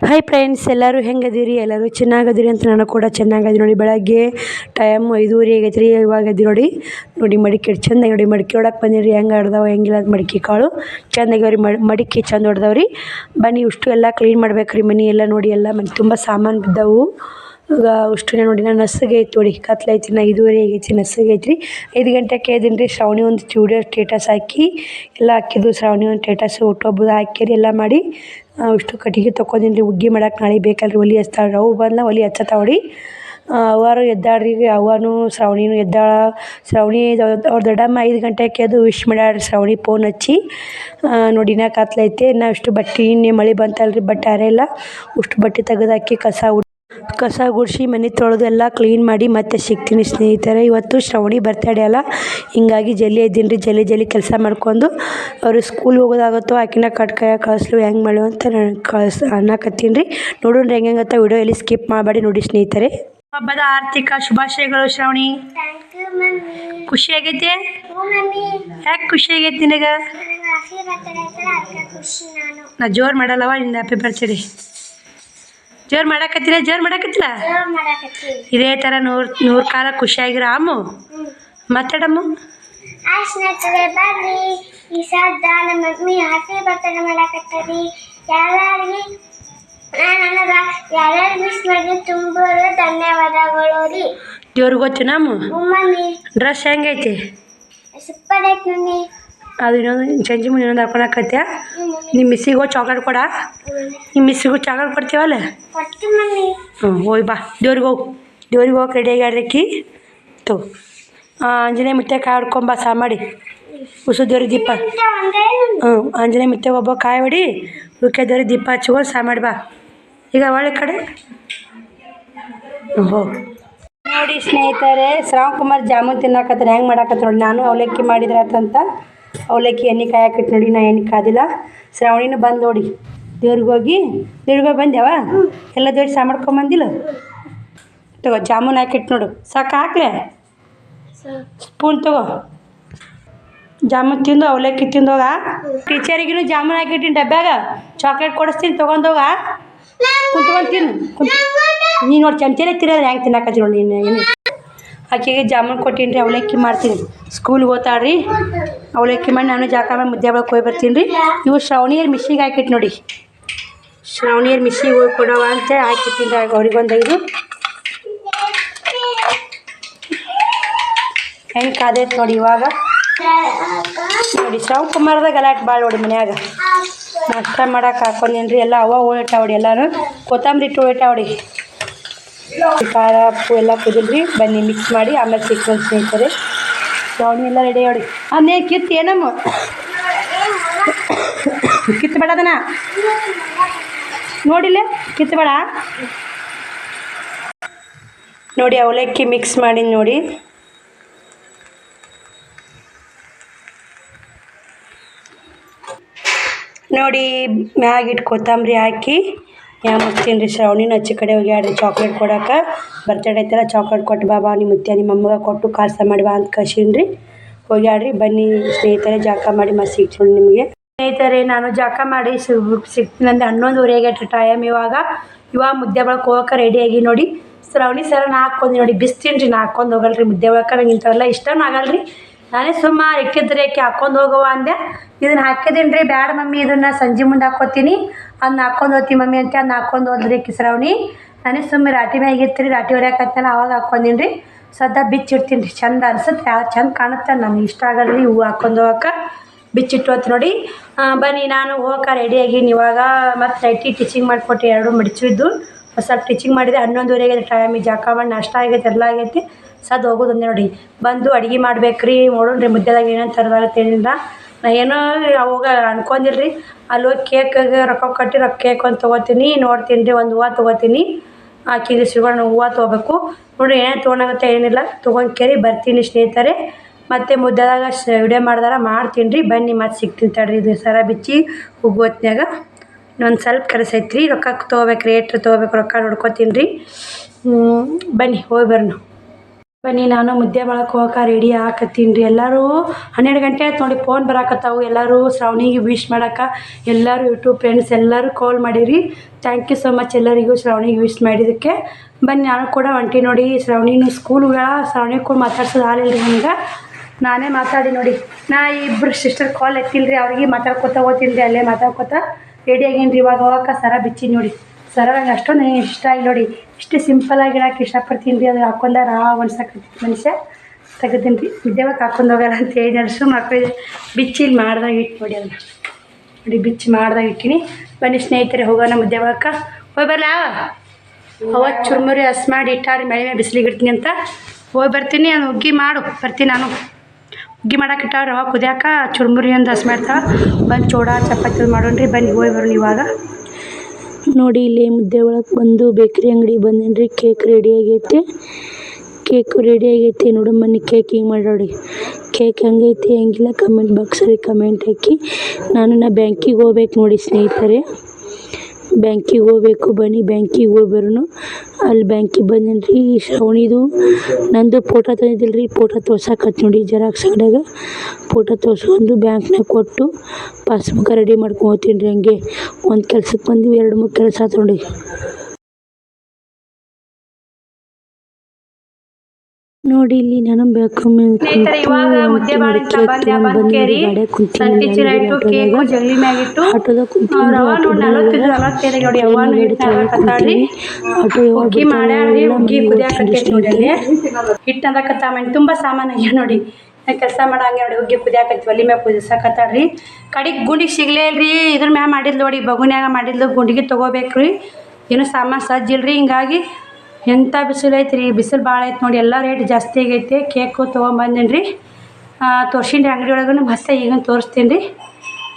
Hi friends, ಎಲ್ಲರೂ ಹೆಂಗದಿರಿ? ಎಲ್ಲರೂ ಚೆನ್ನಾಗದಿರಿ ಅಂತ ನಾನು ಕೂಡ ಚೆನ್ನಾಗದಿ ನೋಡಿ. ಬೆಳಗ್ಗೆ ಟೈಮ್ 5:30 ಆಗೈತ್ರಿ. ಇವಾಗ ಎದ್ದು ನೋಡಿ ಮಡಿಕೆ ಚೆಂದಾಗಿ ನೋಡಿ ಮಡಿಕೆ ಹೊಡಕ್ಕೆ ಬಂದಿರಿ. ಹೆಂಗೆ ಆಡ್ದಾವ ಹೆಂಗಿಲ್ಲ ಮಡಿಕೆ ಕಾಳು ಚೆಂದಾಗಿ ಅವ್ರಿ ಮಡಿಕೆ ಚೆಂದ ಹೊಡೆದವ್ರಿ. ಬನ್ನಿ ಇಷ್ಟು ಎಲ್ಲ ಕ್ಲೀನ್ ಮಾಡ್ಬೇಕ್ರಿ. ಮನೆ ಎಲ್ಲ ನೋಡಿ, ಎಲ್ಲ ಮನೆ ತುಂಬ ಸಾಮಾನು ಬಿದ್ದವು. ಈಗ ಅಷ್ಟು ನೋಡಿ ನಾನು ನಸಿಗೆ ಐತಿ ನೋಡಿ, ಕತ್ಲೈತಿ. 5:30 ಆಗೈತಿ, ನಸಿಗೆ ಐತ್ರಿ. 5 ಗಂಟೆಗೆ ಎದ್ದೀನಿ ರೀ. ಶ್ರಾವಣಿ ಒಂದು ವಿಡಿಯೋ ಸ್ಟೇಟಸ್ ಹಾಕಿ ಎಲ್ಲ ಹಾಕಿದ್ದು. ಶ್ರಾವಣಿ ಒಂದು ಸ್ಟೇಟಸ್ ಹುಟ್ಟೊಬ್ಬದು ಹಾಕಿರಿ ಎಲ್ಲ ಮಾಡಿ ಇಷ್ಟು ಕಟ್ಟಿಗೆ ತೊಗೊಂಡಿನಿ ರೀ. ಹುಗ್ಗಿ ಮಾಡಕ್ಕೆ ನಾಳೆ ಬೇಕಲ್ರಿ. ಒಲೆ ಹಚ್ತಾಳ್ರಿ. ಅವು ಬಂದು ಒಲೆ ಹಚ್ಚತಾವ್ರಿ. ಅವರು ಎದ್ದಾಳ್ರಿ. ಅವನು ಶ್ರಾವಣಿನೂ ಎದ್ದಾಳ. ಶ್ರಾವಣಿ ಅವ್ರ ದೊಡ್ಡಮ್ಮ 5 ಗಂಟೆಗೆ ಎದ್ದು ವಿಶ್ ಮಾಡ್ಯಾಳ್ರಿ. ಶ್ರಾವಣಿ ಫೋನ್ ಹಚ್ಚಿ ನೋಡಿ ಇನ್ನ ಕತ್ಲೈತೆ. ನಾ ಇಷ್ಟು ಬಟ್ಟೆ ಇನ್ನೇ ಮಳೆ ಬಂತಲ್ರಿ, ಬಟ್ಟೆ ಅರೆಲ್ಲ ಅಷ್ಟು ಬಟ್ಟೆ ತೆಗೆದಾಕಿ ಕಸ ಗುಡಿಸಿ ಮನೆ ತೊಳೆದು ಎಲ್ಲ ಕ್ಲೀನ್ ಮಾಡಿ ಮತ್ತೆ ಸಿಗ್ತೀನಿ ಸ್ನೇಹಿತರೆ. ಇವತ್ತು ಶ್ರಾವಣಿ ಬರ್ತಡೇ ಅಲ್ಲ, ಹಿಂಗಾಗಿ ಜಲ್ದಿ ಇದ್ದೀನಿ ರೀ. ಜಲ್ದಿ ಕೆಲಸ ಮಾಡ್ಕೊಂಡು ಅವರು ಸ್ಕೂಲ್ ಹೋಗೋದಾಗತ್ತೋ ಆಕಿನ ಕಟ್ಕಾಯ ಕಳಿಸ್ಲು ಹೆಂಗೆ ಮಾಡ್ಲು ಅಂತ ನಾನು ಅನ್ನಕತ್ತೀನಿ ರೀ. ನೋಡೋಣ ಹೆಂಗತ್ತ ವಿಡಿಯೋ ಎಲ್ಲಿ ಸ್ಕಿಪ್ ಮಾಡಬೇಡಿ ನೋಡಿ ಸ್ನೇಹಿತರೆ. ಹಬ್ಬದ ಆರ್ಥಿಕ ಶುಭಾಶಯಗಳು ಶ್ರಾವಣಿ. ಖುಷಿ ಆಗೈತೆ? ಯಾಕೆ ಖುಷಿ ಆಗೈತೆ ನಿನಗೆ? ನಾ ಜೋರು ಮಾಡಲ್ಲವ ನಿನ್ನ ಹ್ಯಾಪಿ ಬರ್ತ್ಡೇ. ಜೋರು ಮಾಡಕತ್ತಿಲ್ಲ ಇದೇ ಥರ ನೂರು ಕಾಲ ಖುಷಿಯಾಗಿರೋ ಅಮ್ಮು. ಮಾತಾಡಮ್ಮ. ಈ ಸದ್ದ ನಮ್ಮ ಮಮ್ಮಿ ಹ್ಯಾಪಿ ಬರ್ತ್ಡೇ ಮಾಡಕತ್ತೀರಿ. ಯಾರ್ಯಾರು ವಿಶ್ ಮಾಡಿ ತುಂಬ ಧನ್ಯವಾದಗಳು ರೀ. ದೇವ್ರಿಗೆ ಗೊತ್ತು ನಮ್ಮ ಮಮ್ಮಿ ಡ್ರೆಸ್ ಹೆಂಗೈತಿ? ಸೂಪರ್ ಐತಿ ಮಮ್ಮಿ. ಅದು ಇನ್ನೊಂದು ಸಂಜೆ ಮುಂದೆ ಇನ್ನೊಂದು ಹಾಕೊಳಕತ್ಯ. ನಿಮ್ಮ ಮಿಸ್ಸಿಗೂ ಚಾಕ್ಲೇಟ್ ಕೊಡ. ನಿಮ್ಮ ಮಿಸ್ಸಿಗೂ ಚಾಕ್ಲೇಟ್ ಕೊಡ್ತೀವಲ್ಲ? ಹೋಯ್ ಬಾ. ದೇವ್ರಿಗೆ ಹೋಗಿ ರೆಡಿ ಆಗ್ಯಾಡ್ರಕ್ಕಿ ತೋ. ಆಂಜನೇಯ ಮುತ್ತೆ ಕಾಯಿ ಹೊಡ್ಕೊಂಬ ಸಾ ಮಾಡಿ ಉಸು ದೇವ್ರಿಗೆ ದೀಪ. ಆಂಜನೇಯ ಮುತ್ತೆ ಒಬ್ಬ ಕಾಯಿ ಹೊಡಿ, ಉಳ್ಕೆ ದೇವ್ರಿಗೆ ದೀಪ ಹಚ್ಕೊಂಡು ಸಾ ಮಾಡಿ ಬಾ. ಈಗ ಒಳ್ಳೆ ಕಡೆ ನೋಡಿ ಸ್ನೇಹಿತರೆ, ಶ್ರಾವಣ್ ಕುಮಾರ್ ಜಾಮೂನ್ ತಿನ್ನಕತ್ತಾರೆ. ಹೆಂಗೆ ಮಾಡಾಕತ್ತ ನೋಡಿ. ನಾನು ಅವಲಕ್ಕಿ ಮಾಡಿದ್ರಾತಂತ ಅವಲಕ್ಕಿ ಎಣ್ಣೆ ಕಾಯಾಕಿಟ್ಟು ನೋಡಿ. ನಾ ಎಣ್ಣೆ ಕಾದಿಲ್ಲ. ಶ್ರಾವಣಿನೂ ಬಂದು ನೋಡಿ. ದೇವ್ರಿಗೆ ಹೋಗಿ ಬಂದ್ಯಾವ ಎಲ್ಲ ದೇವ್ರಿಗೆ ಸಾ ಮಾಡ್ಕೊಂಬಂದಿಲ್ಲ. ತಗೋ ಜಾಮೂನ್ ಹಾಕಿಟ್ಟು ನೋಡು. ಸಾಕು ಹಾಕ್ಲೆ ಸ್ಪೂನ್ ತಗೋ. ಜಾಮೂನ್ ತಿಂದು ಅವಲಕ್ಕಿ ತಿಂದೋಗ. ಟೀಚರಿಗೂ ಜಾಮೂನ್ ಹಾಕಿಟ್ಟಿನಿ ಡಬ್ಬ್ಯಾಗ. ಚಾಕ್ಲೇಟ್ ಕೊಡಿಸ್ತೀನಿ ತೊಗೊಂಡೋಗ. ಕುಂತ್ಕೊಂಡು ತಿನ್ನು. ನೀನು ನೋಡಿ ಚಮಚೆಲೆ ತಿನ್ನೋದ್ರೆ ಹೆಂಗೆ ತಿನ್ನಕತ್ತಿ ನೋಡಿ. ನೀನು ಏನು ಆಕೆಗೆ ಜಾಮೂನ್ ಕೊಟ್ಟೀನಿ ರೀ. ಅವಲಕ್ಕಿ ಮಾಡ್ತೀನಿ. ಸ್ಕೂಲ್ಗೆ ಹೋಗ್ತಾಳ್ರಿ. ಅವಲಕ್ಕಿ ಮಾಡಿ ನಾನು ಜಾಕ ಮಾಡಿ ಮುದ್ದೆ ಒಳಗೆ ಹೋಗಿ ಬರ್ತೀನಿ ರೀ. ಇವು ಶ್ರಾವಣಿಯರ್ ಮಿಸ್ಸಿಗೆ ಹಾಕಿಟ್ಟು ನೋಡಿ. ಶ್ರಾವಣಿಯರ್ ಮಿಸ್ಸಿಗೆ ಹೋಗಿ ಕೊಡವ ಅಂತೇಳಿ ಹಾಕಿಟ್ಟಿನಿ ರೀ. ಅವ್ರಿಗೊಂದು 5 ಹೆಂಗೆ ಕಾದೈತೆ ನೋಡಿ. ಇವಾಗ ನೋಡಿ ಶ್ರಾವಣ್ ಕುಮಾರ್ದ ಗಲಾಟೆ ಭಾಳ ನೋಡಿ ಮನ್ಯಾಗ. ನಾಷ್ಟ ಮಾಡಕ್ಕೆ ಹಾಕೊಂಡೀನಿ ರೀ. ಎಲ್ಲ ಓಟಾವಡಿ ಎಲ್ಲರೂ ಕೊತ್ತಂಬರಿ ಇಟ್ಟು ಓಟಾವಡಿ. ಖಾರ ಉಪ್ಪು ಎಲ್ಲ ಕುದಿಲ್ರಿ. ಬನ್ನಿ ಮಿಕ್ಸ್ ಮಾಡಿ ಆಮೇಲೆ ಸಿಕ್ಕೊಂಡು ಸ್ನೇಹಿತರೆ. ಶ್ರಾವಣಿ ಎಲ್ಲ ರೆಡಿ ಮಾಡಿ. ಅದೇ ಕಿತ್ತು ಏನಮ್ಮ ಕಿತ್ತು ಬೇಡ ಅದನ್ನ ನೋಡಿಲ್ಲ. ಕಿತ್ತು ಬೇಡ ನೋಡಿ. ಅವಲಕ್ಕಿ ಮಿಕ್ಸ್ ಮಾಡಿ ನೋಡಿ. ನೋಡಿ ಮ್ಯಾಗಿಟ್ಟು ಕೊತ್ತಂಬರಿ ಹಾಕಿ ಮುಚ್ತೀನಿ ರೀ. ಶ್ರಾವಣಿನ ಹಚ್ಚಿ ಕಡೆ ಹೋಗಿ ಆಡ್ರಿ ಚಾಕ್ಲೇಟ್ ಕೊಡೋಕೆ. ಬರ್ತಡೇ ಐತಲ್ಲ, ಚಾಕ್ಲೇಟ್ ಕೊಟ್ಟು ಬಾಬಾ ನಿಮ್ಮ ಮುತ್ಯ ನಿಮ್ಮ ಅಮ್ಮಗೆ ಕೊಟ್ಟು ಕಾರ್ಸ ಮಾಡಿ ಬಾ ಅಂತ ಕಳ್ಸೀನಿ ರೀ. ಹೋಗಿ ಆಡ್ರಿ. ಬನ್ನಿ ಸ್ನೇಹಿತರೆ, ಜಾಕ ಮಾಡಿ ಮತ್ತೆ ಸಿಗ್ತೀನಿ ನಿಮಗೆ. ಸ್ನೇಹಿತರೆ, ನಾನು ಜಾಕ ಮಾಡಿ ಸಿಗ್ತೀನಿ ಅಂದರೆ 11:30 ಆಗೈತೆ ಟೈಮ್. ಇವಾಗ ಮುದ್ದೆ ಒಳಗೆ ಹೋಗೋಕೆ ರೆಡಿಯಾಗಿ ನೋಡಿ. ಶ್ರಾವಣಿ ಸರ ನಾ ಹಾಕ್ಕೊಂಡು ನೋಡಿ ಬಿಸ್ತೀನಿ ರೀ. ನಾ ಹಾಕ್ಕೊಂಡು ಹೋಗಲ್ರಿ ಮುದ್ದೆ ಒಳಗೆ. ನಂಗೆ ಇಂಥವೆಲ್ಲ ಇಷ್ಟನೂ ಆಗಲ್ರಿ. ನಾನೇ ಸುಮ್ಮನೆ ಇಕ್ಕಿದ್ರೆ ಯಾಕೆ ಹಾಕ್ಕೊಂಡು ಹೋಗವ ಅಂದೆ. ಇದನ್ನು ಹಾಕಿದ್ದೀನಿ ರೀ. ಬ್ಯಾಡ ಮಮ್ಮಿ, ಇದನ್ನು ಸಂಜೆ ಮುಂದೆ ಹಾಕ್ಕೋತೀನಿ. ಅದನ್ನ ಹಾಕ್ಕೊಂಡು ಹೋಗ್ತೀನಿ ಮಮ್ಮಿ ಅಂತ ಅದನ್ನ ಹಾಕ್ಕೊಂಡು ಹೋದ್ರಿ ಶ್ರಾವಣಿ. ನಾನೇ ಸುಮ್ಮನೆ ರಾಟಿ ಮ್ಯಾಗ ಇತ್ತು ರೀ. ರಾಟಿ ಹೊಡ್ಯಾಕತ್ತಲ್ಲ ಅವಾಗ ಹಾಕ್ಕೊಂಡೀನಿ ರೀ. ಸದ್ದ ಬಿಚ್ಚಿಡ್ತೀನಿ ರೀ. ಚಂದ ಅನ್ಸುತ್ತೆ. ಚಂದ ಕಾಣುತ್ತೆ. ನನಗೆ ಇಷ್ಟ ಆಗಲ್ಲ ರೀ ಹೂವು ಹಾಕ್ಕೊಂಡು ಹೋಗಕ್ಕೆ. ಬಿಚ್ಚಿಟ್ಟು ಹೋಗ್ತು ನೋಡಿ. ಬನ್ನಿ ನಾನು ಹೋಗಕ್ಕೆ ರೆಡಿಯಾಗೀನಿ. ಇವಾಗ ಮತ್ತು ನೈಟಿ ಟೀಚಿಂಗ್ ಮಾಡಿಕೊಟ್ಟು 2 ಮಡಿಚಿದ್ದು ಸ್ವಲ್ಪ ಟೀಚಿಂಗ್ ಮಾಡಿದೆ. 11:30 ಆಗೈತೆ ಟೈಮ್. ಜಾಕ ಮಾಡಿ ನಾಷ್ಟ ಆಗೈತೆ ಎಲ್ಲ ಆಗೈತಿ. ಸದ್ದು ಹೋಗೋದಂದೆ ನೋಡಿ. ಬಂದು ಅಡುಗೆ ಮಾಡ್ಬೇಕ್ರಿ. ನೋಡೋಣ ರೀ ಮುದ್ದೆದಾಗ ಏನೇನು ತರದಾಗತ್ತೆ ಏನಿಲ್ಲ. ನಾ ಏನೋ ಅವಾಗ ಅನ್ಕೊಂಡಿಲ್ರಿ. ಅಲ್ಲಿ ಹೋಗಿ ಕೇಕ್ಗೆ ರೊಕ್ಕ ಕಟ್ಟಿ ಕೇಕ್ ಒಂದು ತೊಗೋತೀನಿ. ನೋಡ್ತೀನಿ ರೀ. ಒಂದು ಹೂವು ತೊಗೋತೀನಿ. ಆಕೆಗೆ ಸಿಗೋಣ ಹೂವು ತೊಗೋಬೇಕು ನೋಡಿರಿ. ಏನೇನು ತೊಗೊಳಾಗತ್ತೆ ಏನಿಲ್ಲ ತೊಗೊಂಡ್ಕೇರಿ ಬರ್ತೀನಿ ಸ್ನೇಹಿತರೆ. ಮತ್ತು ಮುದ್ದೆದಾಗ ವಿಡಿಯೋ ಮಾಡ್ದಾರ ಮಾಡ್ತೀನಿ ರೀ. ಬನ್ನಿ ಮತ್ತೆ ಸಿಗ್ತೀನಿ ತಡ್ರಿ. ಇದು ಸರ ಬಿಚ್ಚಿ ಹೋಗೋತ್ನಾಗ ಇನ್ನೊಂದು ಸ್ವಲ್ಪ ಕೆಲಸ ಐತ್ರಿ. ರೊಕ್ಕ ತೊಗೋಬೇಕು, ರೇಟ್ ತೊಗೋಬೇಕು. ರೊಕ್ಕ ನೋಡ್ಕೊತೀನಿ ರೀ. ಬನ್ನಿ ಹೋಗಿ ಬರೋಣ. ಬನ್ನಿ ನಾನು ಮುದ್ದೆ ಮಾಡಕ್ಕೆ ಹೋಗಕ್ಕೆ ರೆಡಿ ಹಾಕತ್ತೀನಿ ರೀ. ಎಲ್ಲರೂ 12 ಗಂಟೆ ಆಯ್ತು ನೋಡಿ, ಫೋನ್ ಬರಾಕತ್ತಾವು. ಎಲ್ಲರೂ ಶ್ರಾವಣಿಗೆ ವಿಶ್ ಮಾಡಕ್ಕೆ ಎಲ್ಲರೂ ಯೂಟ್ಯೂಬ್ ಫ್ರೆಂಡ್ಸ್ ಎಲ್ಲರೂ ಕಾಲ್ ಮಾಡಿರಿ. ಥ್ಯಾಂಕ್ ಯು ಸೊ ಮಚ್ ಎಲ್ಲರಿಗೂ ಶ್ರಾವಣಿಗೆ ವಿಶ್ ಮಾಡಿದ್ದಕ್ಕೆ. ಬನ್ನಿ ನಾನು ಕೂಡ ಹೊಂಟಿ ನೋಡಿ. ಶ್ರಾವಣಿನೂ ಸ್ಕೂಲ್ಗಳ ಶ್ರಾವಣಿ ಕೂಡ ಮಾತಾಡ್ಸೋದು ಹಾಲಿಲ್ಲ ರೀ ಹಂಗೆ ನಾನೇ ಮಾತಾಡಿ ನೋಡಿ. ನಾ ಇಬ್ಬರು ಸಿಸ್ಟರ್ ಕಾಲ್ ಎತ್ತಿಲ್ಲ ರೀ, ಅವ್ರಿಗೆ ಮಾತಾಡ್ಕೊತ ಹೋಗ್ತೀನಿ ರೀ. ಅಲ್ಲೇ ಮಾತಾಡ್ಕೊತ ರೆಡಿ ಆಗೀನಿ ರೀ. ಇವಾಗ ಹೋಗಕ್ಕೆ ಸರ ಬಿಚ್ಚಿ ನೋಡಿ. ಸರ ನಂಗೆ ಅಷ್ಟೊಂದು ಇಷ್ಟ ಆಗಿ ನೋಡಿ. ಇಷ್ಟು ಸಿಂಪಲಾಗಿ ಇಡಕ್ಕೆ ಇಷ್ಟಪಡ್ತೀನಿ ರೀ. ಅದು ಹಾಕೊಂಡಾರ ಒಣ್ಸಕತ್ತಿ ಮನುಷ್ಯ ತೆಗಿತೀನಿ ರೀ. ವಿದ್ಯಾವಾಗ ಹಾಕೊಂಡು ಹೋಗಲ್ಲ ಅಂತ ಹೇಳಿ ನರ್ಸು ಮಕ್ಕಳಿಗೆ ಬಿಚ್ಚಿ ಇಲ್ಲಿ ಮಾಡ್ದಾಗ ಇಟ್ಟು ನೋಡಿ. ಅದನ್ನು ನೋಡಿ ಬಿಚ್ಚಿ ಮಾಡ್ದಾಗ ಇಟ್ಟಿನಿ. ಬನ್ನಿ ಸ್ನೇಹಿತರೆ ಹೋಗೋಣ ಮುದ್ದೆ ಹೋಗಿ ಬರಲ್ಲ. ಅವತ್ತು ಚುರುಮುರಿ ಹಸ್ ಮಾಡಿ ಇಟ್ಟಾರಿ ಮಳೆ ಮೇಲೆ ಬಿಸಿಲಿಗೆ ಇಡ್ತೀನಿ ಅಂತ ಹೋಗಿ ಬರ್ತೀನಿ. ನಾನು ಹುಗ್ಗಿ ಮಾಡು ಬರ್ತೀನಿ. ನಾನು ಹುಗ್ಗಿ ಮಾಡಕ್ಕೆ ಇಟ್ಟಾರ ರವೆ ಕುದಿಯಾಕ ಚುರುಮುರಿ ಒಂದು ಹಸ್ ಮಾಡ್ತಾವೆ. ಬಂದು ಚೂಡ ಚಪಾತಿ ಮಾಡೋಣ್ರಿ. ಬನ್ನಿ ಹೋಗಿ ಬರೋಣ ಇವಾಗ. ನೋಡಿ ಇಲ್ಲಿ ಮುದ್ದೆ ಒಳಗೆ ಬಂದು ಬೇಕ್ರಿ ಅಂಗಡಿ ಬಂದೇನ್ರಿ. ಕೇಕ್ ರೆಡಿ ಆಗೈತಿ. ನೋಡಿ ಬನ್ನಿ ಕೇಕ್ ಹಿಂಗೆ ಮಾಡಿ. ಕೇಕ್ ಹೆಂಗೈತಿ ಹೆಂಗಿಲ್ಲ ಕಮೆಂಟ್ ಬಾಕ್ಸಲ್ಲಿ ಕಮೆಂಟ್ ಹಾಕಿ. ನಾನು ಬ್ಯಾಂಕಿಗೆ ಹೋಗ್ಬೇಕು ನೋಡಿ ಸ್ನೇಹಿತರೆ. ಬ್ಯಾಂಕಿಗೆ ಹೋಗ್ಬೇಕು. ಬನ್ನಿ ಬ್ಯಾಂಕಿಗೆ ಹೋಗಿ ಬರೋಣ. ಅಲ್ಲಿ ಬ್ಯಾಂಕಿಗೆ ಬಂದೇನ್ರಿ. ಶ್ರಾವಣಿದು ನಂದು ಫೋಟೋ ತಂದಿದ್ದಿಲ್ಲ ರೀ. ಫೋಟೋ ತೋರ್ಸಕತ್ತು ನೋಡಿ ಜೆರಾಕ್ಸ್ ಅಂಗಡಿಯಾಗ. ಫೋಟೋ ತೋರ್ಸ್ಕೊಂಡು ಬ್ಯಾಂಕ್ನಾಗ ಕೊಟ್ಟು ಪಾಸ್ಬುಕ್ ರೆಡಿ ಮಾಡ್ಕೊತೀನಿ ರೀ. ಹಂಗೆ ಒಂದು ಕೆಲ್ಸಕ್ಕೆ ಬಂದ್ವಿ, 2-3 ಕೆಲಸ ಆಯ್ತು ನೋಡಿ. ನೋಡಿ ಇಲ್ಲಿ ನಾನು ಬ್ಯಾಕ್ ಹಿಟ್ಟು ಅದಕ್ಕತ್ತಾಮೇಲೆ ತುಂಬ ಸಾಮಾನು ಆಗ್ಯಾವ ನೋಡಿ. ಕೆಲಸ ಮಾಡಂಗೆ ನೋಡಿ. ಹುಗ್ಗಿ ಕುದಿಯಾಕತ್ತಿ ಒಲಿ ಮ್ಯಾಗ ಕುದಿಸಾಕತ್ತಾಳ್ರಿ. ಕಡೆಗೆ ಗುಂಡಿಗೆ ಸಿಗ್ಲೇ ಇಲ್ರಿ. ಇದ್ರ ಮ್ಯಾಗ ಮಾಡಿದ್ಲು ನೋಡಿ, ಬಗುನ್ಯಾಗ ಮಾಡಿದ್ಲು. ಗುಂಡಿಗೆ ತೊಗೋಬೇಕು ರೀ. ಏನೂ ಸಾಮಾನು ಸಜ್ಜಿಲ್ರಿ. ಹಿಂಗಾಗಿ ಎಂಥ ಬಿಸಿಲು ಐತೆ ರೀ. ಬಿಸಿಲು ಭಾಳ ಐತೆ ನೋಡಿ. ಎಲ್ಲ ರೇಟ್ ಜಾಸ್ತಿ ಆಗೈತೆ. ಕೇಕು ತೊಗೊಂಬಂದೇನಿ ರೀ. ತೋರ್ಸೀನಿ ರೀ ಅಂಗಡಿ ಒಳಗೂ ಮಸ್ತ. ಈಗ ತೋರಿಸ್ತೀನಿ ರೀ.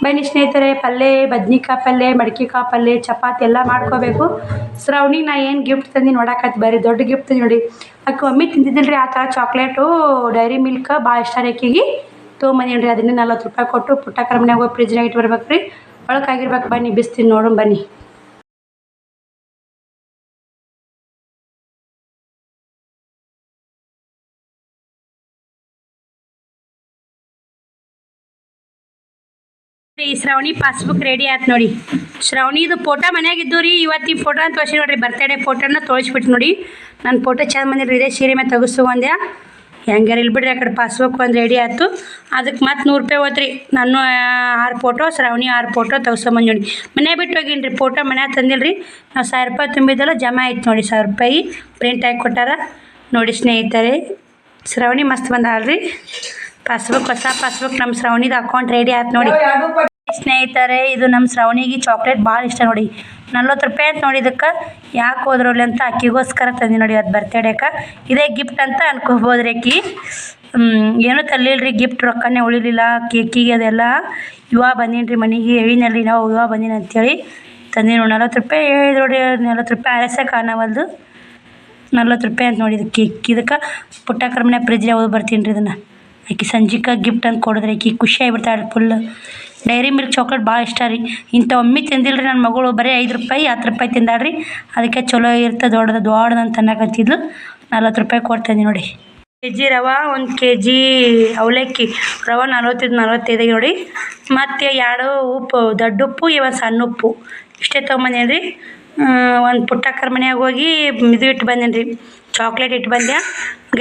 ಬನ್ನಿ ಸ್ನೇಹಿತರೆ. ಪಲ್ಯ, ಬದ್ನಿಕಾಯಿ ಪಲ್ಯ, ಮಡ್ಕಿಕಾಯಿ ಪಲ್ಯ, ಚಪಾತಿ ಎಲ್ಲ ಮಾಡ್ಕೋಬೇಕು. ಶ್ರಾವಣಿಗೆ ನಾ ಏನು ಗಿಫ್ಟ್ ತಂದು ನೋಡಾಕತ್ತಿ ಬರೀ ದೊಡ್ಡ ಗಿಫ್ಟ್ ನೋಡಿ. ಆಕೆ ಒಮ್ಮೆ ತಿಂದಿದ್ದಿಲ್ಲ ರೀ ಆ ಥರ ಚಾಕ್ಲೇಟು ಡೈರಿ ಮಿಲ್ಕ್ ಭಾಳ ಇಷ್ಟ ರೀ ಆಕೆಗೆ. ತೊಗೊಂಬಂದೀನಿ ರೀ. ಅದನ್ನೇ 40 ರೂಪಾಯಿ ಕೊಟ್ಟು ಪುಟ್ಟಕ್ಕರ ಮನ್ಯಾಗ ಹೋಗಿ ಫ್ರಿಜ್ನಾಗ ಇಟ್ಟು ಬರ್ಬೇಕು ರೀ. ಒಳಕಾಗಿರ್ಬೇಕು. ಬನ್ನಿ ಬಿಸ್ತೀನಿ ನೋಡೋಣ ಬನ್ನಿ. ಈ ಶ್ರಾವಣಿ ಪಾಸ್ಬುಕ್ ರೆಡಿ ಆಯ್ತು ನೋಡಿ. ಶ್ರಾವಣಿದು ಫೋಟೋ ಮನ್ಯಾಗ ಇದ್ದು ರೀ. ಇವತ್ತು ಈ ಫೋಟೋನ ತೋರಿಸಿ ನೋಡಿರಿ. ಬರ್ತಡೇ ಫೋಟೋನ ತೋರಿಸ್ಬಿಟ್ಟು ನೋಡಿ. ನನ್ನ ಫೋಟೋ ಚಂದ ಬಂದಿರಿ. ಇದೇ ಸೀರೆ ಮೇಲೆ ತೆಗಿಸ್ಕೊಂಡೆ. ಹೆಂಗಾರ ಇಲ್ಲಿ ಬಿಡ್ರಿ. ಆ ಕಡೆ ಪಾಸ್ಬುಕ್ ಒಂದು ರೆಡಿ ಆಯ್ತು. ಅದಕ್ಕೆ ಮತ್ತೆ 100 ರೂಪಾಯಿ ಹೋತ್ರಿ. ನಾನು 6 ಫೋಟೋ, ಶ್ರಾವಣಿ 6 ಫೋಟೋ ತೆಗ್ಸ್ಕೊಂಬಂದು ನೋಡಿ. ಮನೆ ಬಿಟ್ಟು ಹೋಗೀನಿ ರೀ. ಫೋಟೋ ಮನ್ಯಾಗ ತಂದಿಲ್ಲ ರೀ. ನಾವು 1000 ರೂಪಾಯಿ ತುಂಬಿದ್ದೆಲ್ಲ ಜಮಾ ಆಯ್ತು ನೋಡಿ. 1000 ರೂಪಾಯಿ ಪ್ರಿಂಟ್ ಹಾಕಿ ಕೊಟ್ಟಾರ ನೋಡಿ ಸ್ನೇಹಿತರೆ. ಶ್ರಾವಣಿ ಮಸ್ತ್ ಬಂದಾಳ್ರಿ. ಪಾಸ್ಬುಕ್ ಹೊಸ ಪಾಸ್ಬುಕ್ ನಮ್ಮ ಶ್ರಾವಣಿದು ಅಕೌಂಟ್ ರೆಡಿ ಆಯ್ತು ನೋಡಿ ಸ್ನೇಹಿತರೆ. ಇದು ನಮ್ಮ ಶ್ರಾವಣಿಗೆ ಚಾಕ್ಲೇಟ್ ಭಾಳ ಇಷ್ಟ ನೋಡಿ. 40 ರೂಪಾಯಿ ಅಂತ ನೋಡಿ. ಇದಕ್ಕೆ ಯಾಕೆ ಹೋದ್ರಲ್ಲಿ ಅಂತ ಅಕ್ಕಿಗೋಸ್ಕರ ತಂದಿ ನೋಡಿ. ಅದು ಬರ್ತಡೇಕ್ಕೆ ಇದೇ ಗಿಫ್ಟ್ ಅಂತ ಅನ್ಕೋಬೋದು ಅಕ್ಕಿ. ಏನೂ ತರಲಿಲ್ಲ ರೀ. ಗಿಫ್ಟ್ ರೊಕ್ಕನೇ ಉಳಿಲಿಲ್ಲ ಕೇಕಿಗೆ. ಅದೆಲ್ಲ ಇವಾಗ ಬಂದೀನಿ ರೀ ಮನೆಗೆ. ಹೇಳಿನಲ್ರಿ ನಾವು ಇವಾಗ ಬಂದೀನಿ ಅಂಥೇಳಿ ತಂದೀನಿ. 40 ರೂಪಾಯಿ ಹೇಳಿದ್ ನೋಡಿ. 40 ರೂಪಾಯಿ ಆರಸೆ ಕಾಣವಲ್ದು. 40 ರೂಪಾಯಿ ಅಂತ ನೋಡಿ. ಇದು ಕೇಕ್. ಇದಕ್ಕೆ ಪುಟ್ಟಕ್ಕರ ಮನೆ ಫ್ರಿಜ್ನಾಗ ಹೋಗಿ ಬರ್ತೀನಿ ರೀ. ಇದನ್ನು ಆಕೆ ಸಂಜಿಕ ಗಿಫ್ಟ್ ಅಂತ ಕೊಡಿದ್ರೆ ಆಕೆ ಖುಷಿ ಆಗಿಬಿಡ್ತಾಳೆ ಫುಲ್. ಡೈರಿ ಮಿಲ್ಕ್ ಚಾಕ್ಲೇಟ್ ಭಾಳ ಇಷ್ಟ ರೀ. ಇಂಥ ಒಮ್ಮೆ ತಿಂದಿಲ್ಲ ರೀ ನನ್ನ ಮಗಳು. ಬರೀ 5 ರೂಪಾಯಿ 10 ರೂಪಾಯಿ ತಿಂದಾಳ್ರಿ. ಅದಕ್ಕೆ ಚಲೋ ಇರ್ತದೆ ದೊಡ್ಡದಂತ ಅನ್ನಕತ್ತಿದ್ಲು. 40 ರೂಪಾಯಿ ಕೊಡ್ತೀನಿ ನೋಡಿ. ಕೆಜಿ ರವೆ, 1 ಕೆಜಿ ಅವಲಕ್ಕಿ. ರವೆ 45 ನೋಡಿ. ಮತ್ತು 2 ಉಪ್ಪು, ದೊಡ್ಡ ಉಪ್ಪು, ಒಂದು ಸಣ್ಣ ಉಪ್ಪು ಇಷ್ಟೇ ತೊಗೊಂಬಂದೇನಿ ರೀ. ಒಂದು ಪುಟ್ಟಕ್ಕರ ಮನ್ಯಾಗ ಹೋಗಿ ಇದು ಇಟ್ಟು ಬಂದೇನಿ ರೀ. ಚಾಕ್ಲೇಟ್ ಇಟ್ಟು ಬಂದೆ.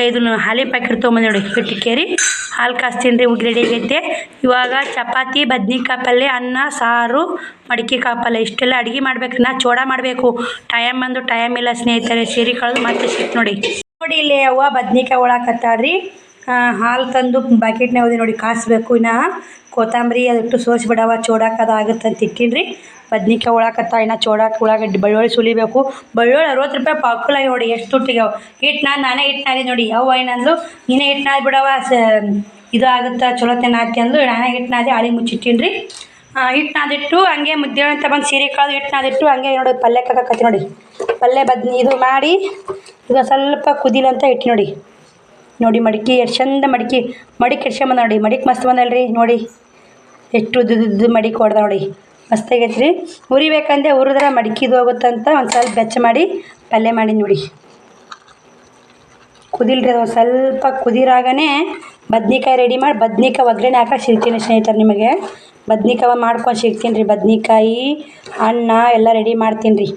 ಇದನ್ನು ಹಾಲಿನ ಪ್ಯಾಕೆಟ್ ತೊಗೊಂಬಂದೆ ನೋಡಿ. ಇಟ್ಟಿಕೇರಿ ಹಾಲು ಕಾಸ್ತೀನಿ ರೀ. ಉಗಿ ರೆಡಿ ಆಗೈತೆ. ಇವಾಗ ಚಪಾತಿ, ಬದ್ನಿಕಾಯಿ ಪಲ್ಯ, ಅನ್ನ, ಸಾರು, ಮಡಿಕೆಕಾಯಿ ಪಲ್ಯ ಇಷ್ಟೆಲ್ಲ ಅಡುಗೆ ಮಾಡ್ಬೇಕು. ನಾ ಚೋಡ ಮಾಡಬೇಕು. ಟೈಮ್ ಇಲ್ಲ ಸ್ನೇಹಿತರೆ. ಸೀರೆ ಕಳೆದು ಮತ್ತೆ ಸಿಕ್ತು ನೋಡಿ. ಇಲ್ಲಿ ಅವ್ವ ಬದ್ನಿಕಾಯಿ ಒಳಕತ್ತಾಳ್ರಿ. ಹಾಲು ತಂದು ಬಕೆಟ್ನಾಗ ಹೋದಿ ನೋಡಿ. ಕಾಸಬೇಕು. ಇನ್ನು ಕೊತ್ತಂಬರಿ ಅದಿಟ್ಟು ಸೋಸಿಬಿಡವ ಚೋಡಕ್ಕೆ ಅದು ಆಗುತ್ತೆ ಅಂತ ಇಟ್ಟೀನಿ ರೀ. ಬದ್ನಿಕಾಯಿ ಒಳಕತ್ತ. ಇನ್ನು ಚೋಡಕ್ಕೆ ಉಳ್ಳಾಗಡ್ಡಿ ಬೆಳ್ಳುಳ್ಳಿ ಸುಲಿಬೇಕು. ಬೆಳ್ಳುಳ್ಳಿ 60 ರೂಪಾಯಿ ಪಾಕುಲಾಗಿ ನೋಡಿ. ಎಷ್ಟು ತುಟ್ಟಿಗೆ ಹಿಟ್ಟು ನಾನೇ ಹಿಟ್ಟು ನಾದಿ ನೋಡಿ. ಅವ್ವ ಏನಂದ್ಲು, ನೀನೇ ಹಿಟ್ಟು ನಾದಿ ಬಿಡವ ಇದು ಆಗುತ್ತೆ ಚಲೋತೆ ನಾದಿ ಅಂದು ನಾನೇ ಹಿಟ್ಟು ನಾದಿ ಆಳಿ ಮುಚ್ಚಿಟ್ಟೀನಿ ರೀ. ಹಿಟ್ಟು ನಾದಿಟ್ಟು ಹಂಗೆ ಮುದ್ದೆ ಅಂತ ಬಂದು ಸೀರೆ ಕಳೆದು ಹಿಟ್ಟು ನಾದಿಟ್ಟು ಹಂಗೆ ನೋಡಿ ಪಲ್ಯಕ್ಕೆ ಹಾಕತ್ತಿ ನೋಡಿ. ಪಲ್ಯ ಇದು ಮಾಡಿ ಇದು ಸ್ವಲ್ಪ ಕುದಿಲಂತ ಇಟ್ಟು ನೋಡಿ. ಮಡಿಕೆ ಎಷ್ಟು ಚಂದ ಮಡಿಕೆ ಎಡ್ಸ್ಕೊಂಬಂದ ನೋಡಿ. ಮಡಿಕೆ ಮಸ್ತ್ ಬಂದಲ್ರಿ ನೋಡಿ. ಎಷ್ಟು ಉದ್ದು ಮಡಿಕೆ ಹೊಡೆದ ನೋಡಿ. ಮಸ್ತಾಗೈತೆ ರೀ. ಹುರಿಬೇಕಂದ್ರೆ ಹುರಿದ್ರೆ ಮಡಿಕೆದು ಹೋಗುತ್ತಂತ ಒಂದು ಸ್ವಲ್ಪ ಬೆಚ್ಚ ಮಾಡಿ ಪಲ್ಯ ಮಾಡಿ ನೋಡಿ. ಕುದಿಲ್ರಿ ಅದು ಸ್ವಲ್ಪ ಕುದಿರಾಗನೇ ಬದ್ನಿಕಾಯಿ ರೆಡಿ ಮಾಡಿ ಬದ್ನಿಕಾಯಿ ಒಗ್ಗರಣೆ ಹಾಕಿ ಸಿಗ್ತೀನಿ ಸ್ನೇಹಿತರೆ. ನಿಮಗೆ ಬದ್ನಿಕಾಯಿ ಮಾಡ್ಕೊಂಡು ಸಿಗ್ತೀನಿ ರೀ. ಬದ್ನಿಕಾಯಿ ಅನ್ನ ಎಲ್ಲ ರೆಡಿ ಮಾಡ್ತೀನಿ ರೀ.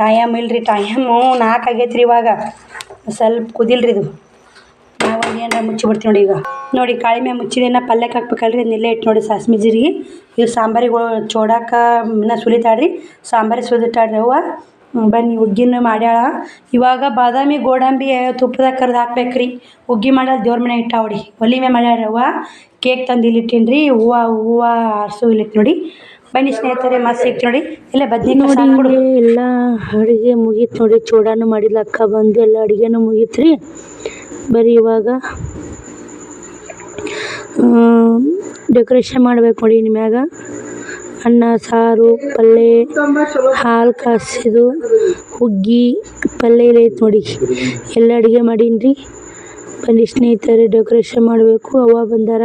ಟೈಮ್ ಇಲ್ರಿ, ಟೈಮು 4 ಆಗೈತೆ ರೀ. ಇವಾಗ ಸ್ವಲ್ಪ ಕುದಿಲ್ರಿ ಇದು. ನಾವು ಏನಾರ ಮುಚ್ಚಿಬಿಡ್ತೀವಿ ನೋಡಿ. ಈಗ ನೋಡಿ ಕಾಳಿ ಮ್ಯಾಗ ಮುಚ್ಚಿದೇನ ಪಲ್ಯಕ್ಕೆ ಹಾಕ್ಬೇಕಲ್ರಿ. ಅದನ್ನೆಲ್ಲ ಇಟ್ಟು ನೋಡಿ ಸಾಸ್ಮಿ ಜೀರಿಗೆ ಇದು ಸಾಂಬಾರಿಗೆ ಚೋಡಾಕ ಇನ್ನೂ ಸುಲಿತಾಡ್ರಿ. ಸಾಂಬಾರಿಗೆ ಸುಲಿತಾಡ್ರಿ ಅವ್ವ. ಬನ್ನಿ ಹುಗ್ಗಿನ ಮಾಡ್ಯಾಳ. ಇವಾಗ ಬಾದಾಮಿ ಗೋಡಂಬಿ ತುಪ್ಪದಾಗ ಕರ್ದು ಹಾಕ್ಬೇಕ್ರಿ. ಹುಗ್ಗಿ ಮಾಡ್ಯಾಳ ದೇವ್ರ ಮನೆ ಇಟ್ಟಾವಡಿ. ಒಲಿ ಮೇಲೆ ಮಾಡ್ಯಾಳ್ರಿ ಅವ್ವ. ಕೇಕ್ ತಂದು ಇಲ್ಲಿಟ್ಟೀನಿ ರೀ. ಹೂವು ಆರಿಸು ಇಲ್ಲಿಟ್ಟು ನೋಡಿ. ಬನ್ನಿ ಸ್ನೇಹಿತರೆ ಮತ್ತೆ ಸಿಗ್ತೀವಿ ನೋಡಿ. ಇಲ್ಲ ಬದ್ನಿಕಾಯಿ ಸಾಕು ಎಲ್ಲ ಅಡುಗೆ ಮುಗೀತು ನೋಡಿ. ಚೂಡಾನು ಮಾಡಿಲ್ಲ ಅಕ್ಕ ಬಂದು ಎಲ್ಲ ಅಡುಗೆನೂ ಮುಗೀತು ರೀ. ಬರೀ ಇವಾಗ ಡೆಕೋರೇಷನ್ ಮಾಡ್ಬೇಕು ನೋಡಿ. ನಿಮ್ಯಾಗ ಅನ್ನ ಸಾರು ಪಲ್ಯ ಹಾಲು ಕಾಸಿದು ಹುಗ್ಗಿ ಪಲ್ಯ ಎಲ್ಲ ಐತೆ ನೋಡಿ. ಎಲ್ಲ ಅಡುಗೆ ಮಾಡೀನಿ ರೀ. ಬನ್ನಿ ಸ್ನೇಹಿತರೆ ಡೆಕೋರೇಷನ್ ಮಾಡಬೇಕು. ಅವ್ವ ಬಂದಾರ,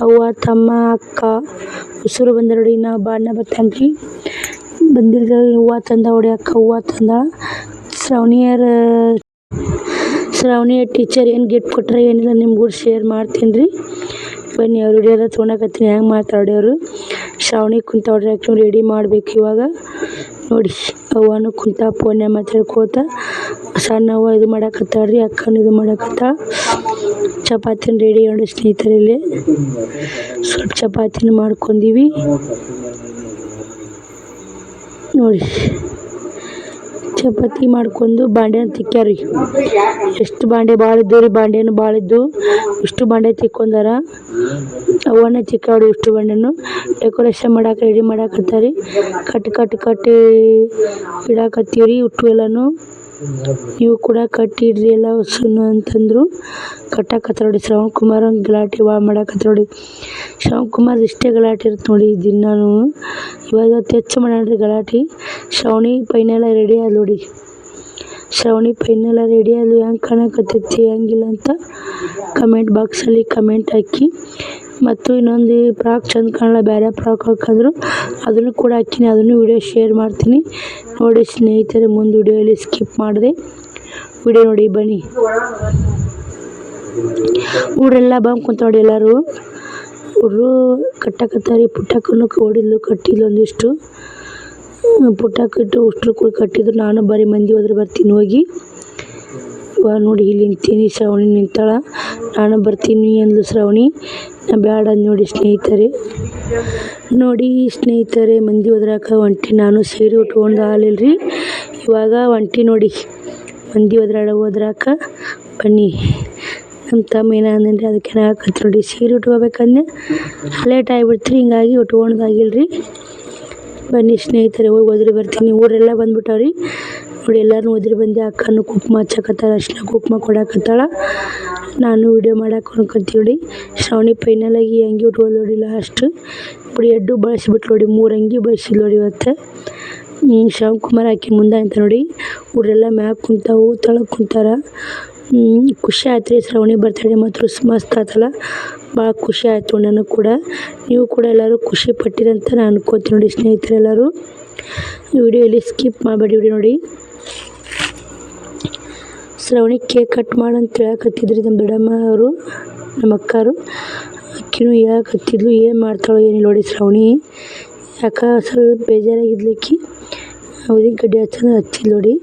ಅವ್ವ ತಮ್ಮ ಅಕ್ಕ ಉಸಿರು ಬಂದಾರ ನೋಡಿ. ನಾ ಬಾಣ ಬರ್ತಾನೆ ರೀ. ಬಂದಿಲ್ಲ ಹೂವು ತಂದ ಹೊಡಿ ಅಕ್ಕ ಹೂವು ತಂದ. ಶ್ರಾವಣಿಯ ಟೀಚರ್ ಏನು ಗಿಫ್ಟ್ ಕೊಟ್ಟರೆ ಏನಿಲ್ಲ ನಿಮ್ಗೂ ಶೇರ್ ಮಾಡ್ತೀನಿ ರೀ. ಬನ್ನಿ ಅವ್ರು ಹಿಡಿಯೋದ ತೊಗೊಳಕತ್ತೀನಿ. ಹೆಂಗೆ ಮಾಡ್ತಾರೆ ಅವರು. ಶ್ರಾವಣಿ ಕುಂತ ಹೊಡ್ರಿ ಹಾಕಿ ರೆಡಿ ಮಾಡಬೇಕು ಇವಾಗ ನೋಡಿ. ಅವ್ವನು ಕುಂತ ಫೋನ್ಯಾಗ ಮಾತಾಡ್ಕೋತ ಸಣ್ಣ ಅವ್ವ ಇದು ಮಾಡಕತ್ತಾಳ್ರಿ. ಅಕ್ಕನೂ ಇದು ಮಾಡಕತ್ತಾಳ. ಚಪಾತಿನ ರೆಡಿ ನೋಡಿ ಸ್ನೇಹಿತರೆ. ಇಲ್ಲಿ ಸ್ವಲ್ಪ ಚಪಾತಿನ ಮಾಡ್ಕೊಂಡೀವಿ ನೋಡಿ. ಚಪಾತಿ ಮಾಡ್ಕೊಂಡು ಬಾಂಡೆನ ತಿಕ್ಕ್ಯಾರಿ. ಎಷ್ಟು ಬಾಂಡೆ ಭಾಳ ಇದ್ದು ರೀ. ಬಾಂಡೆನೂ ಭಾಳ ಇದ್ದು. ಇಷ್ಟು ಬಾಂಡೆ ತಿಕ್ಕೊಂಡಾರ. ಅವನ್ನ ತಿಕ್ಕಾಡಿ ಇಷ್ಟು ಬಾಂಡೆನು ಡೆಕೋರೇಷನ್ ಮಾಡಕ್ಕೆ ರೆಡಿ ಮಾಡಾಕತ್ತಾರೆ. ಕಟ್ಟಿ ಇಡಾಕತ್ತೀವಿ ರೀ ಇಟ್ಟು ಎಲ್ಲನೂ. ನೀವು ಕೂಡ ಕಟ್ಟಿ ಇಡ್ರಿ ಎಲ್ಲ ಸುನ್ನು ಅಂತಂದರು. ಕಟ್ಟಾಕತ್ತಾರ ನೋಡಿ. ಶ್ರವಣ್ ಕುಮಾರ್ ಗಲಾಟೆ ಭಾಳ ಮಾಡಾಕತ್ತಾರ ನೋಡಿ. ಶ್ರವಣ್ ಕುಮಾರ್ ಇಷ್ಟೇ ಗಲಾಟೆ ಇರುತ್ತೆ ನೋಡಿ ದಿನಾನು. ಇವಾಗ ಹೆಚ್ಚು ಮಾಡ್ರಿ ಗಲಾಟೆ. ಶ್ರವಣಿ ಪೈನೆಲ್ಲ ರೆಡಿ ಆದ ನೋಡಿ. ಶ್ರವಣಿ ಪೈನೆಲ್ಲ ರೆಡಿ ಆದ. ಹೆಂಗೆ ಕಾಣಕತ್ತೈತಿ ಹೆಂಗಿಲ್ಲ ಅಂತ ಕಮೆಂಟ್ ಬಾಕ್ಸಲ್ಲಿ ಕಮೆಂಟ್ ಹಾಕಿ. ಮತ್ತು ಇನ್ನೊಂದು ಫ್ರಾಕ್ ಚಂದ ಕಾಣಲ್ಲ ಬೇರೆ ಫ್ರಾಕ್ ಹಾಕಿದ್ರು ಅದನ್ನು ಕೂಡ ಹಾಕಿನಿ. ಅದನ್ನು ವಿಡಿಯೋ ಶೇರ್ ಮಾಡ್ತೀನಿ ನೋಡಿ ಸ್ನೇಹಿತರೆ. ಮುಂದೆ ವಿಡಿಯೋಲಿ ಸ್ಕಿಪ್ ಮಾಡಿದೆ ವಿಡಿಯೋ ನೋಡಿ. ಬನ್ನಿ ಹುಡ್ರೆಲ್ಲ ಬಂದು ಕುಂತ ನೋಡಿ. ಎಲ್ಲರೂ ಹುಡ್ರು ಕಟ್ಟಾಕತ್ತಾರೆ. ಪುಟ್ಟಕ್ಕನ್ನು ಹೊಡಿದ್ಲು ಕಟ್ಟಿದ್ಲು ಒಂದಿಷ್ಟು. ಪುಟ್ಟಕ್ಕಿಟ್ಟು ಉಷ್ಟ್ರು ಕೂಡ ಕಟ್ಟಿದ್ರು. ನಾನು ಬರೀ ಮಂದಿ ಹೋದ್ರೆ ಬರ್ತೀನಿ ಹೋಗಿ. ಇವಾಗ ನೋಡಿ ಇಲ್ಲಿ ನಿಂತೀನಿ. ಶ್ರಾವಣಿ ನಿಂತಾಳ. ನಾನು ಬರ್ತೀನಿ ಅಂದ್ಲು ಶ್ರಾವಣಿ. ನಾ ಬ್ಯಾಡ ಅಂದ್ ನೋಡಿ ಸ್ನೇಹಿತರೆ. ನೋಡಿ ಸ್ನೇಹಿತರೆ ಮಂದಿ ಹೋದ್ರಾಕ ಒಂಟಿ. ನಾನು ಸೀರೆ ಉಟ್ಕೊಂಡು ಆಲಿಲ್ರಿ. ಇವಾಗ ಒಂಟಿ ನೋಡಿ ಮಂದಿ ಹೋದ್ರಾಕ. ಬನ್ನಿ ನಮ್ಮ ತಮ್ಮ ಏನಂದ್ರಿ ಅದಕ್ಕೆ ಹಾಕತ್ ನೋಡಿ. ಸೀರೆ ಉಟ್ಕೋಬೇಕಂದ್ರೆ ಲೇಟ್ ಆಗಿಬಿಡ್ತೀರಿ. ಹಿಂಗಾಗಿ ಉಟ್ಕೊಂಡಾಗಿಲ್ರಿ. ಬನ್ನಿ ಸ್ನೇಹಿತರೆ ಹೋಗಿ ಒದ್ರಿ ಬರ್ತೀನಿ. ಊರೆಲ್ಲ ಬಂದ್ಬಿಟ್ಟವ್ರಿ ನೋಡಿ. ಎಲ್ಲರೂ ಒದ್ರಿ ಬಂದೆ. ಅಕ್ಕನೂ ಕುಂಕುಮ ಹಚ್ಚಕತ್ತಾಳ. ಅರ್ಶಿನ ಕುಂಕುಮ ಕೊಡಾಕತ್ತಾಳ. ನಾನು ವಿಡಿಯೋ ಮಾಡಕ್ಕೆ ಅನ್ಕೊಂತೀನಿ ನೋಡಿ. ಶ್ರಾವಣಿ ಫೈನಲಾಗಿ ಅಂಗಿ ಉಟ್ಕೊಂಡು ನೋಡಿ ಲಾಸ್ಟ್. ఇప్పుడు ಎಡ್ಡು ಬಳಸಿಬಿಟ್ಟು ನೋಡಿ. 3 ಅಂಗಿ ಬಳಸಿದ್ ನೋಡಿ ಇವತ್ತು. ಶ್ರವಣ್ ಕುಮಾರ್ ಹಾಕಿ ಮುಂದೆ ಅಂತ ನೋಡಿ. ಹುಡ್ರೆಲ್ಲ ಮ್ಯಾಗ ಕುಂತಾವು ತಳಗೆ ಕುಂತಾರ. ಖುಷಿ ಆಯ್ತು ರೀ. ಶ್ರಾವಣಿ ಬರ್ತಡೇ ಮಾತ್ರ ಮಸ್ತ್ ಆತಲ್ಲ. ಭಾಳ ಖುಷಿ ಆಯಿತು ನನಗೆ ಕೂಡ. ನೀವು ಕೂಡ ಎಲ್ಲರೂ ಖುಷಿ ಪಟ್ಟಿರಂತ ನಾನು ಅನ್ಕೋತೀನಿ ನೋಡಿ ಸ್ನೇಹಿತರೆ. ಎಲ್ಲರೂ ವಿಡಿಯೋಲಿ ಸ್ಕಿಪ್ ಮಾಡಬೇಡಿ ವಿಡಿಯೋ ನೋಡಿ. ಶ್ರಾವಣಿ ಕೇಕ್ ಕಟ್ ಮಾಡಂತ ಹೇಳಕತ್ತಿದ್ರಿ ನಮ್ಮ ದೊಡ್ಡಮ್ಮ ಅವರು ನಮ್ಮ ಅಕ್ಕರು. ಅಕ್ಕಿನೂ ಹೇಳಕತ್ತಿದ್ಲು ಏನು ಮಾಡ್ತಾಳೋ ಏನಿಲ್ಲ ನೋಡಿ ಶ್ರಾವಣಿ. ಯಾಕೆ ಸ್ವಲ್ಪ ಬೇಜಾರಾಗಿದ್ಲಿಕ್ಕಿ ಉದ್ದಿನ ಕಡ್ಡಿ ಹಚ್ಚಂದ್ರೆ ಹಚ್ಚಿಲ್ಲ ನೋಡಿ.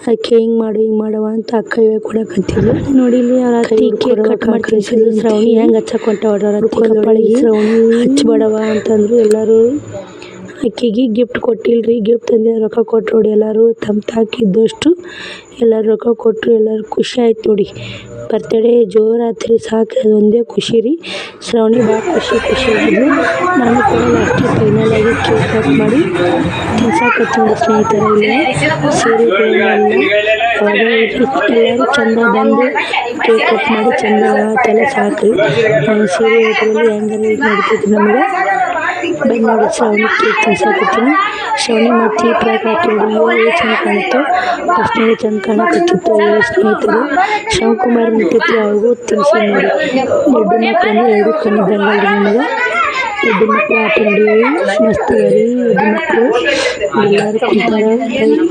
ಅದಕ್ಕೆ ಹಿಂಗೆ ಮಾಡವ ಅಂತ ಅಕ್ಕ ಹೇಳ್ಕೊಡಕತ್ತಿದ್ಲು ನೋಡಿ. ಇಲ್ಲಿ ಅವ್ರ ಅತ್ತಿ ಕೇಕ್ ಕಟ್ ಮಾಡ್ತೀನಿ ಶ್ರಾವಣಿ ಹೆಂಗೆ ಹಚ್ಚಕೊಂಟ ಹೊಡ್ರ ಅತ್ತಿ ಕಪ್ಪಳಿಗೆ. ಶ್ರಾವಣಿ ಹಚ್ಬೇಡವ ಅಂತಂದರು ಎಲ್ಲರೂ. ಅಕ್ಕಿಗೆ ಗಿಫ್ಟ್ ಕೊಟ್ಟಿಲ್ರಿ. ಗಿಫ್ಟ್ ತಂದೆ ರೊಕ್ಕ ಕೊಟ್ಟರು ನೋಡಿ. ಎಲ್ಲರೂ ತಮ್ಮ ತಾಕಿದ್ದಷ್ಟು ಎಲ್ಲರೂ ರೊಕ್ಕ ಕೊಟ್ಟರು. ಎಲ್ಲರೂ ಖುಷಿ ಆಯ್ತು ನೋಡಿ. ಬರ್ತಡೇ ಜೋರಾತ್ರಿ ಸಾಕು. ಅದು ಒಂದೇ ಖುಷಿ ರೀ. ಶ್ರಾವಣಿ ಭಾಳ ಖುಷಿಯಾಗಿದ್ಲು. ನಾನು ಕೂಡ ಲಾಸ್ಟಿಗೆ ಫೈನಲಾಗಿ ಕೇಕ್ ಕಟ್ ಮಾಡಿ ತಿನ್ಸಾಕತ್ತೀನಿ ಸ್ನೇಹಿತರೆ. ಇಲ್ಲಿ ಸೀರೆಗಳೆಲ್ಲ ಎಲ್ಲರೂ ಚಂದ ಬಂದು ಕೇಕ್ ಕಟ್ ಮಾಡಿ ಚಂದ ಆತೆಲ್ಲ ಸಾಕು. ಸೀರೆ ಊಟದಲ್ಲಿ ಹೆಂಗಾರ ಇದು ನಡಿತೈತಿ ನಮಗೆ. ಬಂದು ನೋಡಿ ಶ್ರಾವಣಿ ಕೇಕ್ ತಿನ್ಸಾಕತ್ತೀನಿ. ಶ್ರಾವಣಿ ಮತ್ತು ಈ ಫ್ರಾಕ್ ಹಾಕಿಬಿಡಿ ಚಂದ ಕಾಣುತ್ತೆ. ಫಸ್ಟ್ನಾಗೆ ಚಂದ ಕಾಣಕತ್ತಿತ್ತು ಸ್ನೇಹಿತರು. ಶ್ರವಣ್ ಕುಮಾರ್ ನಿಂತೈತಿ ಅವ್ರಿಗೂ ತಿನ್ಸಿ ನೋಡಿ. 2 ಮಕ್ಕಳಂದ್ರೆ 2 ಕಣ್ಣಿದ್ದಂಗೆ ನಮಗೆ. ಹೆಣ್ಣು ಮಕ್ಕಳು ಆಟ ನಡೆಯೋದು ಮಸ್ತ್ ಅದ ರೀ. ಹೆಣ್ಣು ಮಕ್ಕಳು ಎಲ್ಲರೂ ಕುಂತಾರ.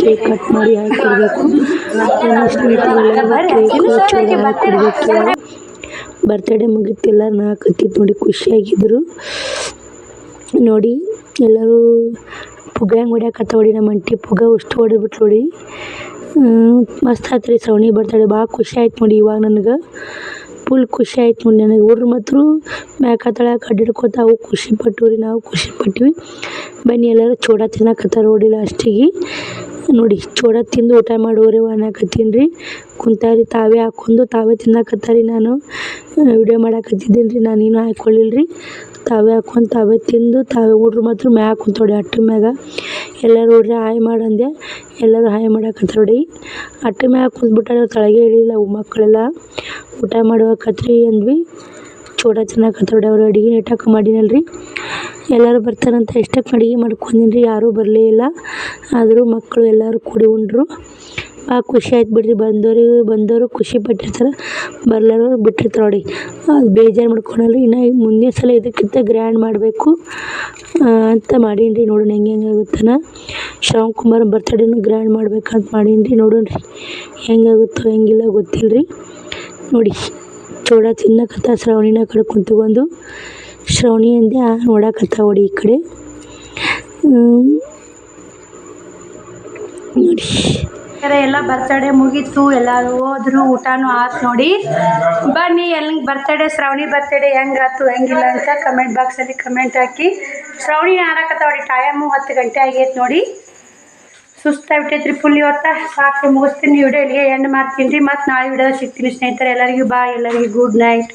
ಕೇಕ್ ಕಟ್ ಮಾಡಿ ಹಾಕಿಡ್ಬೇಕು. ಕೇಕ್ ಕೊಡಬೇಕು. ಬರ್ತಡೇ ಮುಗಿತು, ಎಲ್ಲರೂ ನಾಲ್ಕತ್ತಿತ್ತು ನೋಡಿ, ಖುಷಿಯಾಗಿದ್ದರು ನೋಡಿ. ಎಲ್ಲರೂ ಪುಗ್ಗ ಹೆಂಗೆ ಹೊಡ್ಯಾಕತ್ತ ನೋಡಿ, ನಮ್ಮ ಅಂಟಿ ಪುಗ್ಗ ಅಷ್ಟು ಹೊಡೆದ್ಬಿಟ್ಟು ನೋಡಿ. ಮಸ್ತ್ ಆಯ್ತು ರೀ ಶ್ರವಣಿ ಬರ್ತಡೇ. ಭಾಳ ಖುಷಿ ಆಯ್ತು ನೋಡಿ. ಇವಾಗ ನನಗೆ ಫುಲ್ ಖುಷಿ ಆಯ್ತು ನೋಡಿ. ನನಗೆ ಹುಡ್ರು ಮಾತ್ರ ಮ್ಯಾಕ ತಳಕ್ಕೆ ಅಡ್ಡಿಡ್ಕೊತ ಅವು ಖುಷಿ ಪಟ್ಟು ರೀ, ನಾವು ಖುಷಿ ಪಟ್ವಿ. ಬನ್ನಿ ಎಲ್ಲರೂ ಚೂಡ ತಿನ್ನಕತ್ತಾರ ನೋಡಿ ಲಾಸ್ಟಿಗೆ ನೋಡಿ. ಚೂಡ ತಿಂದು ಊಟ ಮಾಡೋರೆ ಅನ್ನಕತ್ತೀನಿ ರೀ. ಕುಂತಾರಿ ತಾವೇ ಹಾಕ್ಕೊಂಡು ತಾವೇ ತಿನ್ನಕತ್ತಾರಿ. ನಾನು ವಿಡಿಯೋ ಮಾಡಾಕತ್ತಿದ್ದೀನಿ ರೀ, ನಾನೇನು ಹಾಕ್ಕೊಳ್ಳಿಲ್ಲ ರೀ. ತಾವೇ ಹಾಕ್ಕೊಂಡು ತಾವೇ ತಿಂದು ತಾವೇ ಹುಡ್ರು ಮಾತ್ರ ಮ್ಯಾಗ ಕುಂತೋಡಿ ಅಟ್ಟ ಮ್ಯಾಗ. ಎಲ್ಲರೂ ನೋಡ್ರಿ ಹಾಯ್ ಮಾಡಂದೆ, ಎಲ್ಲರೂ ಹಾಯ್ ಮಾಡಾಕತ್ತಾರ ನೋಡಿ. ಅಟ್ಟ ಮ್ಯಾಗ ಕುಂತ್ಬಿಟ್ಟಾರೆ, ತಳಗೆ ಇಳಿಲ್ಲ ಅವು ಮಕ್ಕಳೆಲ್ಲ. ಊಟ ಮಾಡುವಕತ್ರಿ ಅಂದ್ವಿ. ಚೂಡ ತಿನ್ನಕತ್ತಾರ ನೋಡಿ. ಅವ್ರು ಅಡುಗೆ ನೀಟಾಗಿ ಮಾಡಿನಲ್ರಿ. ಎಲ್ಲರೂ ಬರ್ತಾರಂತ ಎಷ್ಟಕ್ಕೆ ಅಡುಗೆ ಮಾಡ್ಕೊಂಡಿನಿ ರೀ, ಯಾರೂ ಬರಲೇ ಇಲ್ಲ. ಆದರೂ ಮಕ್ಕಳು ಎಲ್ಲರೂ ಕೂಡಿ ಉಂಡ್ರು. ಭಾಳ ಖುಷಿ ಆಯ್ತು ಬಿಡ್ರಿ. ಬಂದವರು ಖುಷಿ ಪಟ್ಟಿರ್ತಾರೆ, ಬರ್ಲಾರವ್ರು ಬಿಟ್ಟಿರ್ತಾರೆ ನೋಡಿ. ಅದು ಬೇಜಾರು ಮಾಡ್ಕೊಳಲ್ರಿ. ಇನ್ನು ಮುಂದಿನ ಸಲ ಇದಕ್ಕಿಂತ ಗ್ರ್ಯಾಂಡ್ ಮಾಡಬೇಕು ಅಂತ ಮಾಡೀನಿ ರೀ. ನೋಡೋಣ ಹೆಂಗೆ ಆಗುತ್ತಾನ. ಶ್ರವಣ್ ಕುಮಾರ್ ಬರ್ತಡೇನು ಗ್ರ್ಯಾಂಡ್ ಮಾಡ್ಬೇಕಂತ ಮಾಡೀನಿ ರೀ. ನೋಡೋಣ ರೀ ಹೆಂಗಾಗುತ್ತೋ ಹೆಂಗಿಲ್ಲ ಗೊತ್ತಿಲ್ಲ ರೀ. ನೋಡಿ ಚೂಡ ತಿನ್ನಕತ್ತ ಶ್ರವಣಿನ ಕಡೆ ಕುಂತ್ಕೊಂಡು. ಶ್ರವಣಿ ಅಂದೆ ನೋಡಕತ್ತ ನೋಡಿ ಈ ಕಡೆ ನೋಡಿ. ಎಲ್ಲ ಬರ್ತಡೇ ಮುಗೀತು, ಎಲ್ಲರೂ ಹೋದ್ರು, ಊಟನೂ ಆಯ್ತು ನೋಡಿ. ಬನ್ನಿ ಬರ್ತಡೇ ಶ್ರಾವಣಿ ಬರ್ತಡೇ ಹೆಂಗಾಯ್ತು ಹೆಂಗಿಲ್ಲ ಅಂತ ಕಮೆಂಟ್ ಬಾಕ್ಸಲ್ಲಿ ಕಮೆಂಟ್ ಹಾಕಿ. ಶ್ರಾವಣಿ ಆಡಕತ್ತ ನೋಡಿ. ಟೈಮು 10 ಗಂಟೆ ಆಗೈತೆ ನೋಡಿ. ಸುಸ್ತಾಗ್ಬಿಟ್ಟೈತೆ ರೀ ಫುಲ್. ಇವತ್ತು ಸಾಕು, ಮುಗಿಸ್ತೀನಿ ವಿಡಿಯೋ ಇಲ್ಲಿಗೆ ಎಂಡ್ ಮಾಡ್ತೀನಿ ರೀ. ಮತ್ತು ನಾಳೆ ವಿಡಿಯೋದಾಗ ಸಿಗ್ತೀನಿ ಸ್ನೇಹಿತರೆ. ಎಲ್ಲರಿಗೂ ಬಾಯ್, ಎಲ್ಲರಿಗೂ ಗುಡ್ ನೈಟ್.